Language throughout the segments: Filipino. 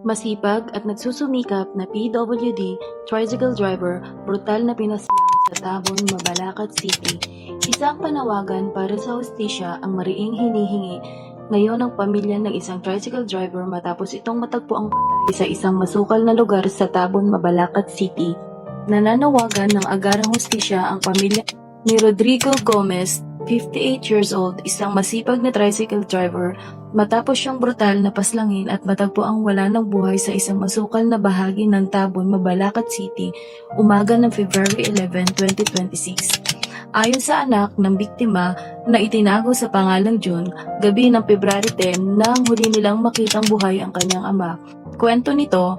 Masipag at nagsusumikap na PWD tricycle driver brutal na pinaslang sa Tabon, Mabalacat City. Isang panawagan para sa hustisya ang mariing hinihingi ngayon ng pamilya ng isang tricycle driver matapos itong matagpo ang patay sa isang masukal na lugar sa Tabon, Mabalacat City. Nananawagan ng agarang hustisya ang pamilya ni Rodrigo Gomez, 58 years old, isang masipag na tricycle driver, matapos siyang brutal na paslangin at matagpo ang wala ng buhay sa isang masukal na bahagi ng Tabon, Mabalacat City, umaga ng February 11, 2026. Ayon sa anak ng biktima na itinago sa pangalang June, gabi ng February 10 nang huli nilang makitang buhay ang kanyang ama. Kwento nito,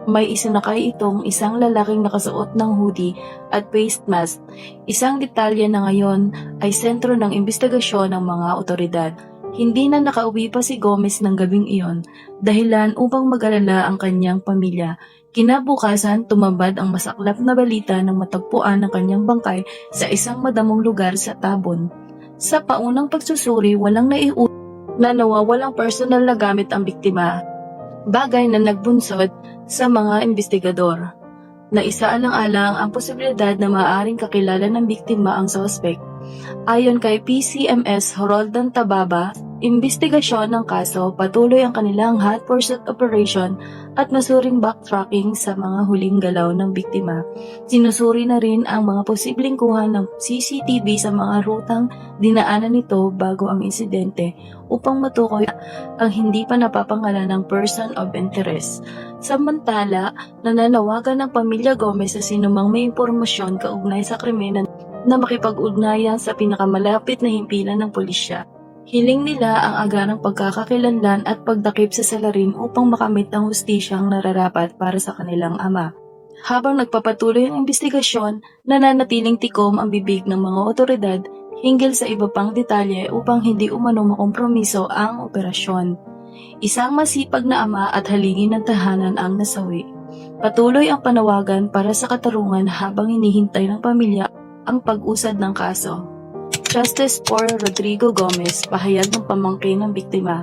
may isinakay itong isang lalaking nakasuot ng hoodie at face mask. Isang detalye na ngayon ay sentro ng investigasyon ng mga otoridad. Hindi na nakauwi pa si Gomez ng gabing iyon, dahilan upang mag-alala ang kanyang pamilya. Kinabukasan, tumambad ang masaklap na balita ng matagpuan ng kanyang bangkay sa isang madamong lugar sa Tabon. Sa paunang pagsusuri, walang naiulat na nawawalang personal na gamit ang biktima, bagay na nagbunsod sa mga investigador na isaalang-alang ang posibilidad na maaaring kakilala ng biktima ang suspect. Ayon kay PCMS Roldan Tababa, investigasyon ng kaso, patuloy ang kanilang hot pursuit operation at masuring backtracking sa mga huling galaw ng biktima. Sinusuri na rin ang mga posibleng kuha ng CCTV sa mga rutang dinaanan nito bago ang insidente upang matukoy ang hindi pa napapangalan ng person of interest. Samantala, nananawagan ng pamilya Gomez sa sinumang may impormasyon kaugnay sa krimen na makipag-ugnayan sa pinakamalapit na himpilan ng pulisya. Hiling nila ang agarang pagkakakilanlan at pagdakip sa salarin upang makamit ang hustisyang nararapat para sa kanilang ama. Habang nagpapatuloy ang investigasyon, nananatiling tikom ang bibig ng mga otoridad hinggil sa iba pang detalye upang hindi umano makompromiso ang operasyon. Isang masipag na ama at haligi ng tahanan ang nasawi. Patuloy ang panawagan para sa katarungan habang hinihintay ng pamilya ang pag-usad ng kaso. Justice for Rodrigo Gomez, pahayag ng pamangkin ng biktima.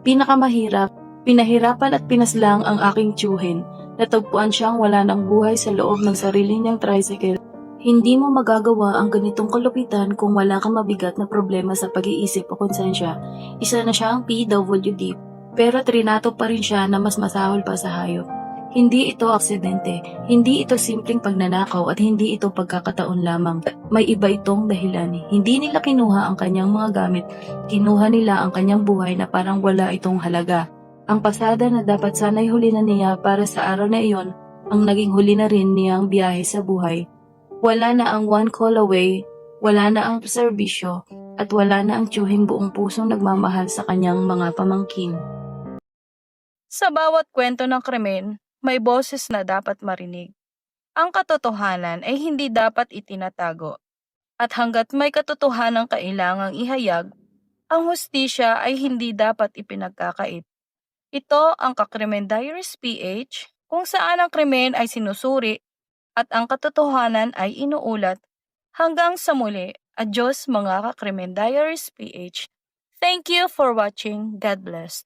Pinahirapan at pinaslang ang aking tiyuhin. Natagpuan siyang wala ng buhay sa loob ng sarili niyang tricycle. Hindi mo magagawa ang ganitong kalupitan kung wala kang mabigat na problema sa pag-iisip o konsensya. Isa na siya ang PWD, pero trinato pa rin siya na mas masahol pa sa hayop. Hindi ito aksidente, hindi ito simpleng pagnanakaw at hindi ito pagkakataon lamang. May iba itong dahilan. Hindi nila kinuha ang kanyang mga gamit, kinuha nila ang kanyang buhay na parang wala itong halaga. Ang pasada na dapat sana'y huli na niya para sa araw na iyon, ang naging huli na rin niyang biyahe sa buhay. Wala na ang one call away, wala na ang serbisyo, at wala na ang tiyuhing buong pusong nagmamahal sa kanyang mga pamangkin. Sa bawat kwento ng krimen, may boses na dapat marinig. Ang katotohanan ay hindi dapat itinatago. At hanggat may katotohanang kailangang ihayag, ang hustisya ay hindi dapat ipinagkakait. Ito ang Kakrimen Diaries PH, kung saan ang krimen ay sinusuri at ang katotohanan ay inuulat. Hanggang sa muli, adios mga Kakrimen Diaries PH. Thank you for watching. God bless.